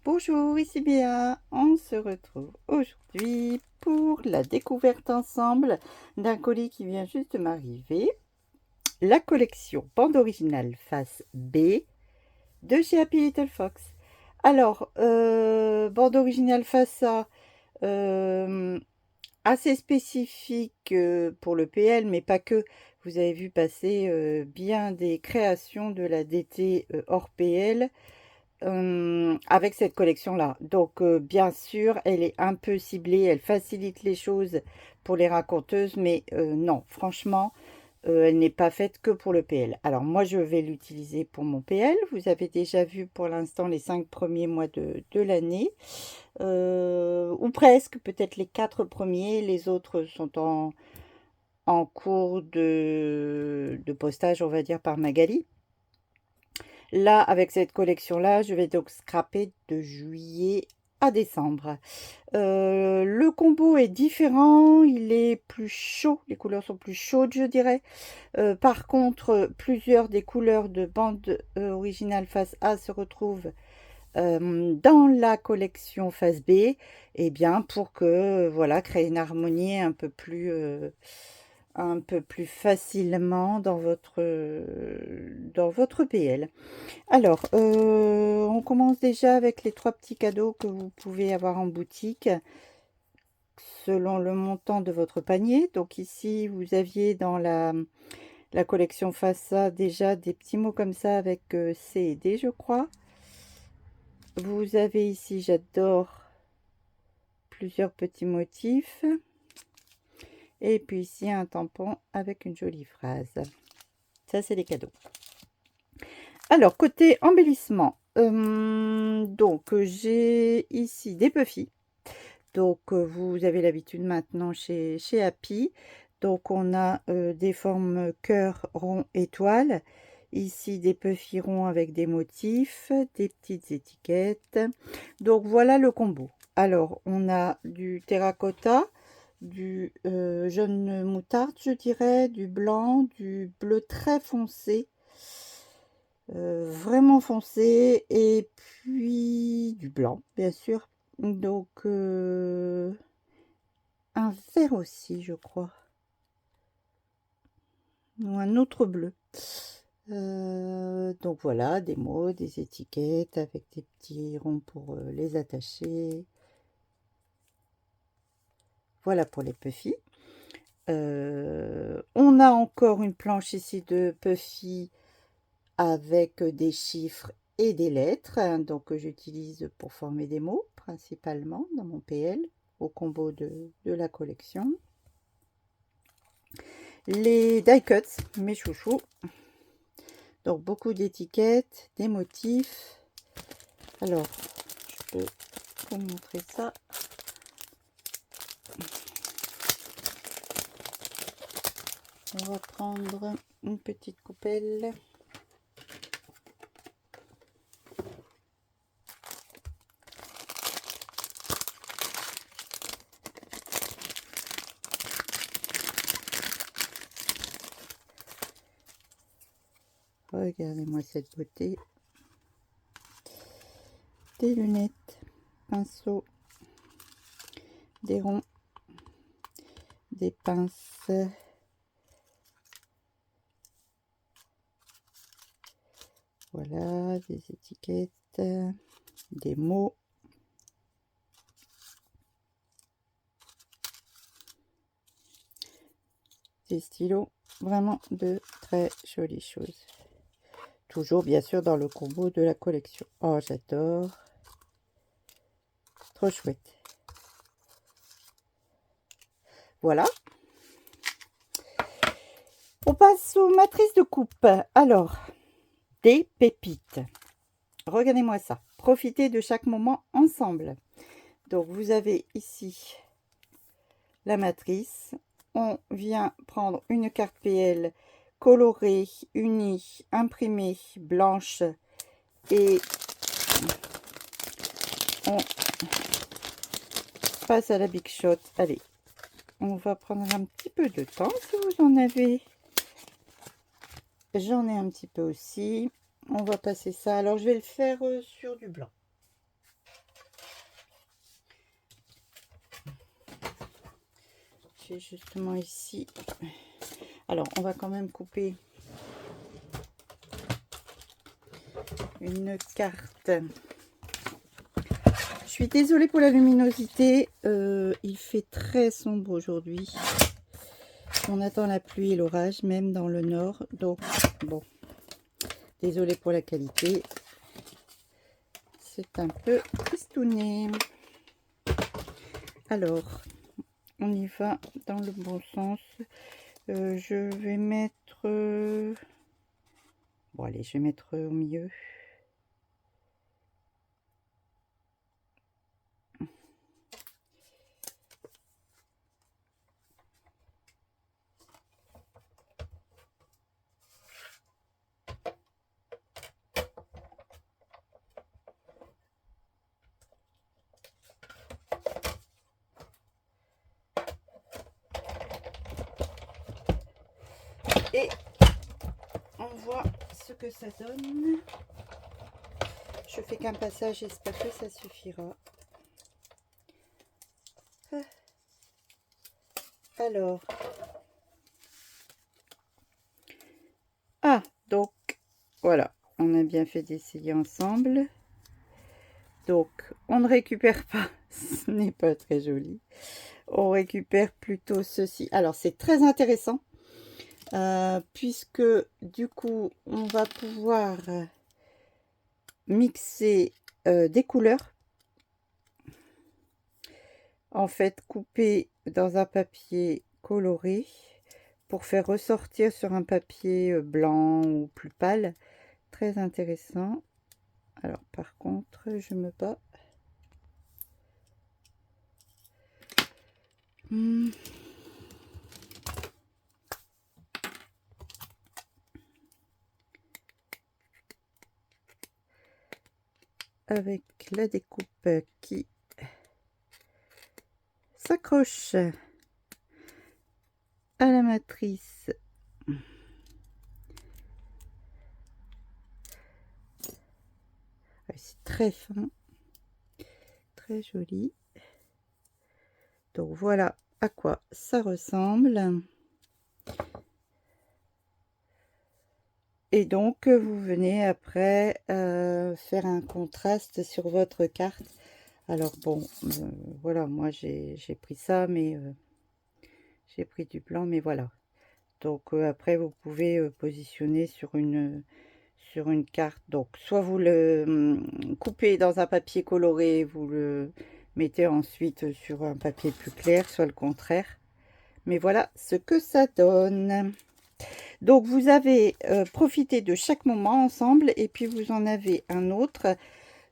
Bonjour, ici Béa. On se retrouve aujourd'hui pour la découverte ensemble d'un colis qui vient juste de m'arriver. La collection bande originale face B de chez Happy Little Fox. Alors, bande originale face A, euh, assez spécifique pour le PL, mais pas que. Vous avez vu passer bien des créations de la DT hors PL. Avec cette collection-là. Donc, bien sûr, elle est un peu ciblée, elle facilite les choses pour les raconteuses, mais non, franchement, elle n'est pas faite que pour le PL. Alors, moi, je vais l'utiliser pour mon PL. Vous avez déjà vu pour l'instant les 5 premiers mois de l'année, ou presque, peut-être les 4 premiers. Les autres sont en cours de postage, on va dire, par Magali. Là, avec cette collection-là, je vais donc scraper de juillet à décembre. Le combo est différent, il est plus chaud, les couleurs sont plus chaudes, je dirais. Par contre, plusieurs des couleurs de bande originale face A se retrouvent dans la collection face B, et bien pour que, voilà, créer une harmonie un peu plus facilement dans votre PL. Alors, on commence déjà avec les 3 petits cadeaux que vous pouvez avoir en boutique selon le montant de votre panier. Donc ici, vous aviez dans la collection Fassa déjà des petits mots comme ça avec C et D, je crois. Vous avez ici, j'adore, plusieurs petits motifs. Et puis ici, un tampon avec une jolie phrase. Ça, c'est les cadeaux. Alors, côté embellissement, donc j'ai ici des Puffy. Donc, vous avez l'habitude maintenant chez Happy. Donc, on a des formes cœur, rond, étoile. Ici, des puffy ronds avec des motifs, des petites étiquettes. Donc, voilà le combo. Alors, on a du terracotta, du jaune moutarde, je dirais, du blanc, du bleu très foncé, vraiment foncé, et puis du blanc, bien sûr. Donc, un vert aussi, je crois. Ou un autre bleu. Donc voilà, des mots, des étiquettes avec des petits ronds pour les attacher. Voilà pour les puffy. On a encore une planche ici de puffy avec des chiffres et des lettres, hein, donc que j'utilise pour former des mots principalement dans mon PL au combo de la collection. Les die cuts, mes chouchous. Donc beaucoup d'étiquettes, des motifs. Alors, je peux vous montrer ça. On va prendre une petite coupelle. Regardez-moi cette beauté. Des lunettes, pinceaux, des ronds, des pinces. Voilà, des étiquettes, des mots. Des stylos, vraiment de très jolies choses. Toujours bien sûr dans le combo de la collection. Oh, j'adore. Trop chouette. Voilà. On passe aux matrices de coupe. Alors, des pépites. Regardez-moi ça. Profitez de chaque moment ensemble. Donc, vous avez ici la matrice. On vient prendre une carte PL colorée, unie, imprimée, blanche, et on passe à la Big Shot. Allez, on va prendre un petit peu de temps si vous en avez. J'en ai un petit peu aussi. On va passer ça. Alors, je vais le faire sur du blanc. j'ai justement ici. Alors, on va quand même couper une carte. Je suis désolée pour la luminosité. Il fait très sombre aujourd'hui. On attend la pluie et l'orage, même dans le nord. Donc, bon, désolée pour la qualité. C'est un peu tristouné. Alors, on y va dans le bon sens. Je vais mettre... Bon, allez, je vais mettre au milieu. Et on voit ce que ça donne. Je fais qu'un passage, j'espère que ça suffira. Alors, donc voilà, on a bien fait d'essayer ensemble. Donc, on ne récupère pas, ce n'est pas très joli. On récupère plutôt ceci. Alors, c'est très intéressant, puisque du coup, on va pouvoir mixer des couleurs. En fait, couper dans un papier coloré pour faire ressortir sur un papier blanc ou plus pâle. Très intéressant. Alors, par contre, je me bats. Avec la découpe qui s'accroche à la matrice. C'est très fin, très joli. Donc voilà à quoi ça ressemble. Et donc vous venez après faire un contraste sur votre carte. Alors bon, voilà, moi j'ai pris ça, mais j'ai pris du blanc, mais voilà. Donc après vous pouvez positionner sur une carte. Donc soit vous le coupez dans un papier coloré, vous le mettez ensuite sur un papier plus clair, soit le contraire. Mais voilà ce que ça donne. Donc vous avez profité de chaque moment ensemble, et puis vous en avez un autre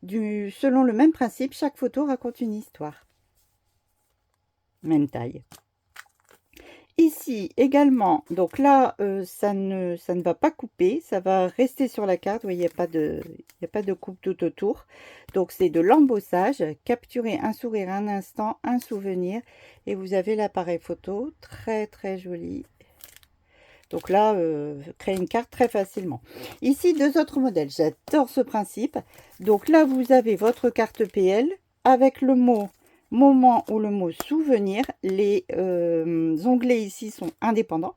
selon le même principe. Chaque photo raconte une histoire. Même taille. Ici également, donc là, ça ne va pas couper, ça va rester sur la carte. Vous voyez, il n'y a pas de coupe tout autour. Donc c'est de l'embossage. Capturer un sourire, un instant, un souvenir. Et vous avez l'appareil photo, très très joli. Donc là, créer une carte très facilement. Ici, deux autres modèles. J'adore ce principe. Donc là, vous avez votre carte PL avec le mot moment ou le mot souvenir. Les onglets ici sont indépendants.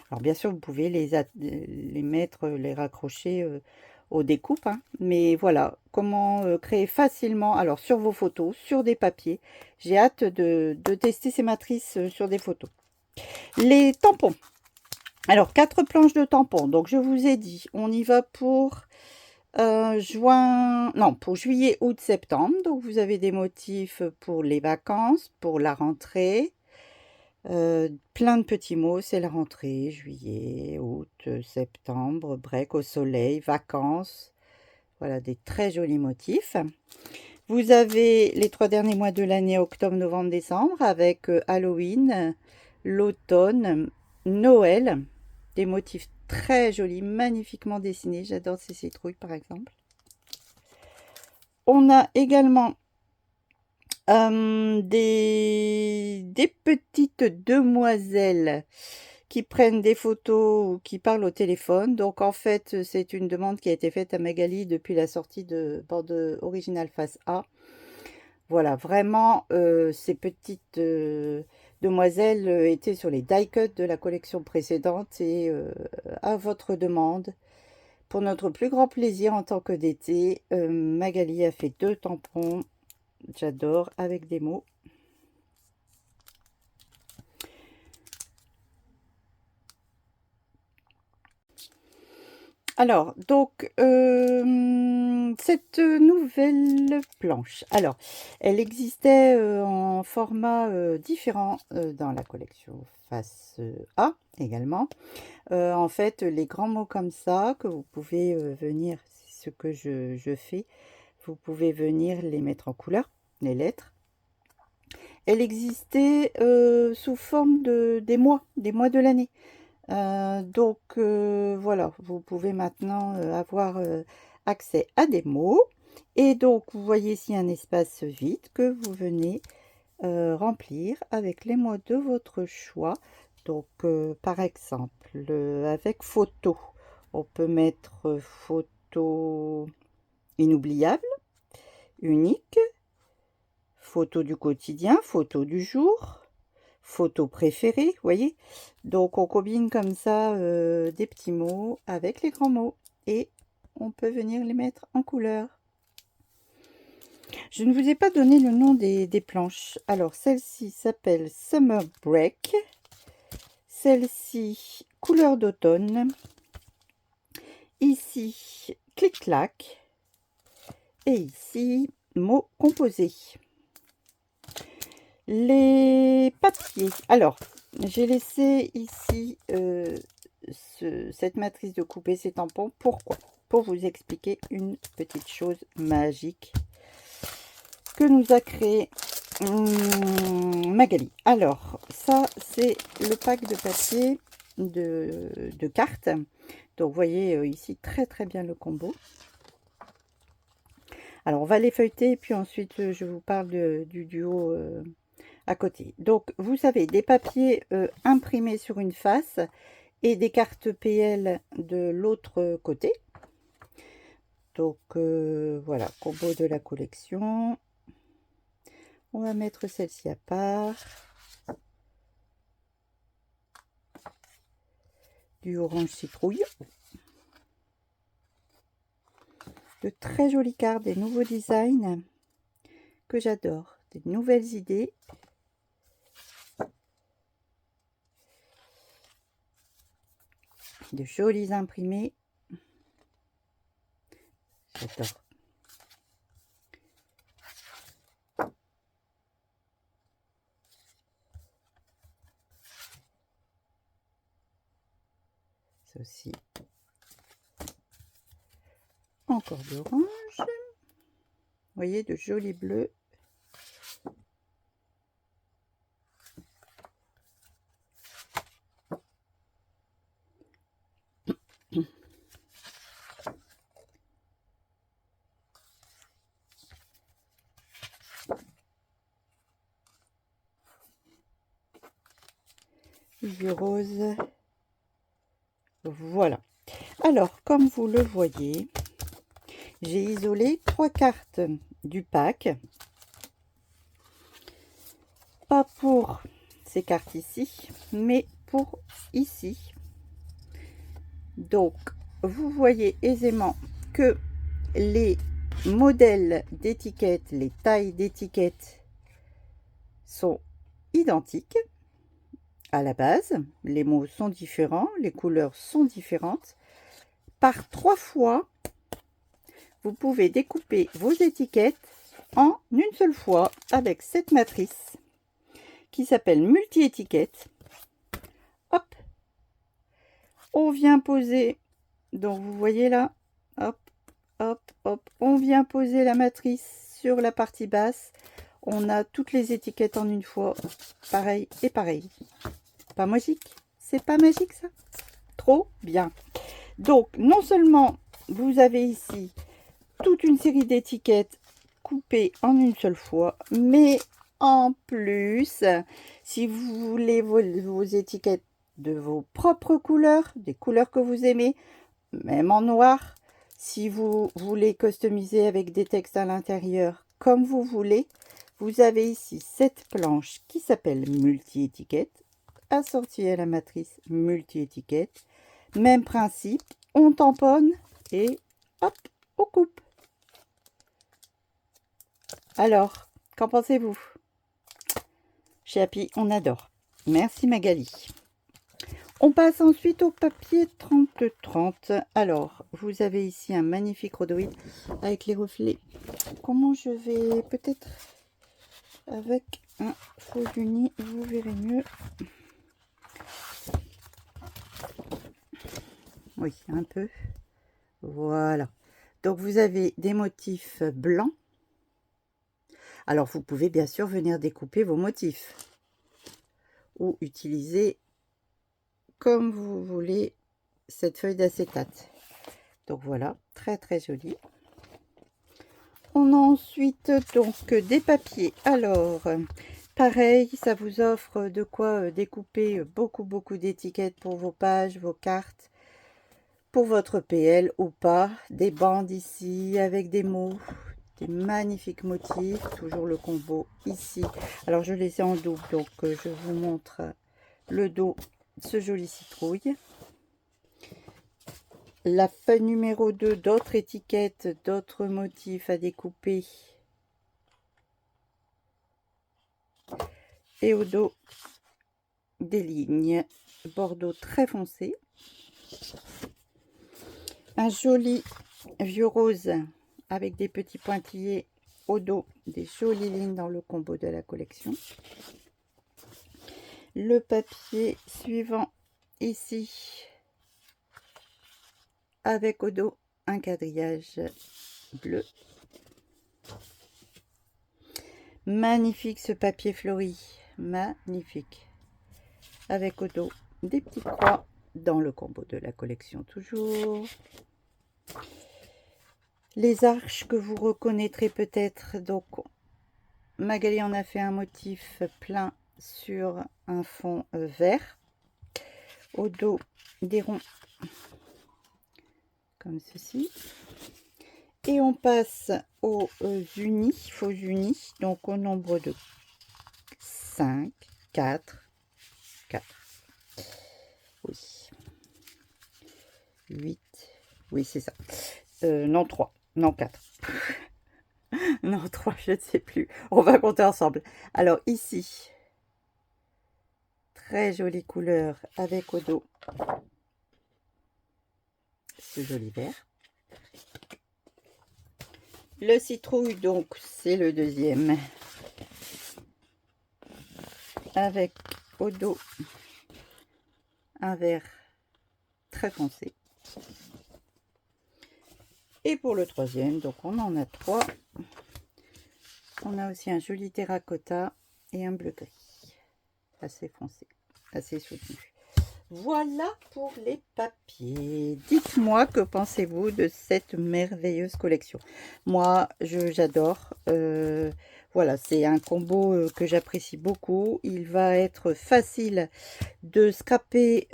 Alors bien sûr, vous pouvez les mettre, les raccrocher aux découpes. Hein. Mais voilà, comment créer facilement, alors sur vos photos, sur des papiers. J'ai hâte de tester ces matrices sur des photos. Les tampons. Alors, 4 planches de tampons. Donc, je vous ai dit, on y va pour pour juillet, août, septembre. Donc, vous avez des motifs pour les vacances, pour la rentrée. Plein de petits mots, c'est la rentrée, juillet, août, septembre, break au soleil, vacances. Voilà, des très jolis motifs. Vous avez les 3 derniers mois de l'année, octobre, novembre, décembre, avec Halloween, l'automne, Noël. Des motifs très jolis, magnifiquement dessinés. J'adore ces citrouilles, par exemple. On a également des petites demoiselles qui prennent des photos ou qui parlent au téléphone. Donc, en fait, c'est une demande qui a été faite à Magali depuis la sortie de bande originale face A. Voilà, vraiment, ces petites Demoiselle était sur les die cuts de la collection précédente et à votre demande, pour notre plus grand plaisir en tant que d'été, Magali a fait 2 tampons. J'adore, avec des mots. Alors, donc, cette nouvelle planche, alors, elle existait en format différent dans la collection face A également. En fait, les grands mots comme ça, que vous pouvez venir, c'est ce que je fais, vous pouvez venir les mettre en couleur, les lettres. Elle existait sous forme des mois de l'année. Donc voilà, vous pouvez maintenant avoir accès à des mots. Et donc, vous voyez ici un espace vide que vous venez remplir avec les mots de votre choix. Donc, par exemple, avec photo, on peut mettre photo inoubliable, unique, photo du quotidien, photo du jour, photo préférée, vous voyez. Donc, on combine comme ça des petits mots avec les grands mots et on peut venir les mettre en couleur. Je ne vous ai pas donné le nom des planches. Alors, celle-ci s'appelle Summer Break. Celle-ci, couleur d'automne. Ici, clic-clac. Et ici, mots composés. Les papiers. Alors, j'ai laissé ici cette matrice de couper ces tampons. Pourquoi? Pour vous expliquer une petite chose magique que nous a créé Magali. Alors, ça, c'est le pack de papier de cartes. Donc, vous voyez ici très bien le combo. Alors, on va les feuilleter et puis ensuite, je vous parle du duo à côté. Donc, vous savez, des papiers imprimés sur une face et des cartes PL de l'autre côté. Donc, voilà, combo de la collection. On va mettre celle-ci à part. Du orange citrouille. De très jolies cartes, des nouveaux designs que j'adore. Des nouvelles idées. De jolis imprimés. J'adore. Ça aussi. Encore d'orange. Vous voyez, de jolis bleus. Du rose. Voilà. Alors, comme vous le voyez, j'ai isolé 3 cartes du pack. Pas pour ces cartes ici, mais pour ici. Donc, vous voyez aisément que les modèles d'étiquettes, les tailles d'étiquettes sont identiques à la base. Les mots sont différents, les couleurs sont différentes. Par 3 fois, vous pouvez découper vos étiquettes en une seule fois avec cette matrice qui s'appelle multi-étiquette. Hop, on vient poser, donc vous voyez là, hop, hop, hop, on vient poser la matrice sur la partie basse. On a toutes les étiquettes en une fois, pareil et pareil. Pas magique? C'est pas magique ça? Trop bien. Donc, non seulement vous avez ici toute une série d'étiquettes coupées en une seule fois, mais en plus, si vous voulez vos étiquettes de vos propres couleurs, des couleurs que vous aimez, même en noir, si vous voulez customiser avec des textes à l'intérieur comme vous voulez, Vous avez ici cette planche qui s'appelle multi-étiquette, assortie à la matrice multi-étiquette. Même principe, on tamponne et hop, on coupe. Alors, qu'en pensez-vous? Chez Happy, on adore. Merci Magali. On passe ensuite au papier 30-30. Alors, vous avez ici un magnifique rhodoïde avec les reflets. Comment je vais peut-être avec un faux uni, vous verrez mieux. Oui, un peu. Voilà. Donc, vous avez des motifs blancs. Alors, vous pouvez bien sûr venir découper vos motifs ou utiliser comme vous voulez cette feuille d'acétate. Donc voilà, très très joli. On a ensuite donc des papiers. Alors, pareil, ça vous offre de quoi découper beaucoup d'étiquettes pour vos pages, vos cartes, pour votre PL ou pas. Des bandes ici avec des mots, des magnifiques motifs. Toujours le combo ici. Alors, je les ai en double, donc je vous montre le dos, ce joli citrouille. La feuille numéro 2, d'autres étiquettes, d'autres motifs à découper. Et au dos, des lignes bordeaux très foncé. Un joli vieux rose avec des petits pointillés au dos, des jolies lignes dans le combo de la collection. Le papier suivant ici, avec au dos un quadrillage bleu. Magnifique ce papier fleuri, magnifique. Avec au dos des petites croix dans le combo de la collection toujours. Les arches que vous reconnaîtrez peut-être, donc Magali en a fait un motif plein sur un fond vert. Au dos des ronds comme ceci. Et on passe aux unis, faux unis, donc au nombre de 5, 4, 4. Oui. 8. Oui, c'est ça. Non, 3. Non, 4. Non, 3, je ne sais plus. On va compter ensemble. Alors, ici, très jolie couleur avec au dos ce joli vert. Le citrouille, donc, c'est le deuxième. Avec au dos un vert très foncé. Et pour le troisième, donc on en a 3. On a aussi un joli terracotta et un bleu gris. Assez foncé, assez soutenu. Voilà pour les papiers. Dites-moi que pensez-vous de cette merveilleuse collection. Moi, j'adore. Voilà, c'est un combo que j'apprécie beaucoup. Il va être facile de scraper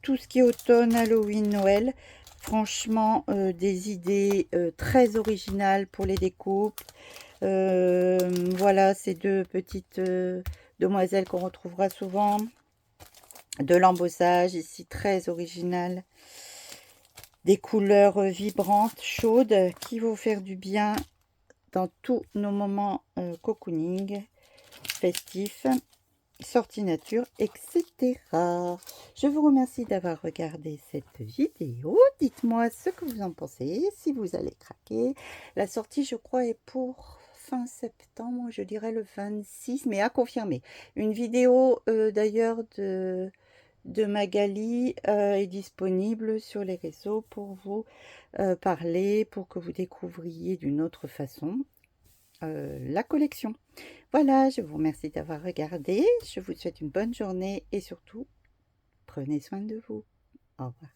tout ce qui est automne, Halloween, Noël. Franchement, des idées très originales pour les découpes. Voilà, ces deux petites demoiselles qu'on retrouvera souvent. De l'embossage ici très original, des couleurs vibrantes, chaudes, qui vont faire du bien dans tous nos moments cocooning, festifs, sortie nature, etc. Je vous remercie d'avoir regardé cette vidéo. Dites-moi ce que vous en pensez, si vous allez craquer. La sortie, je crois, est pour fin septembre, je dirais le 26, mais à confirmer. Une vidéo d'ailleurs de Magali est disponible sur les réseaux pour vous parler, pour que vous découvriez d'une autre façon la collection. Voilà, je vous remercie d'avoir regardé. Je vous souhaite une bonne journée et surtout, prenez soin de vous. Au revoir.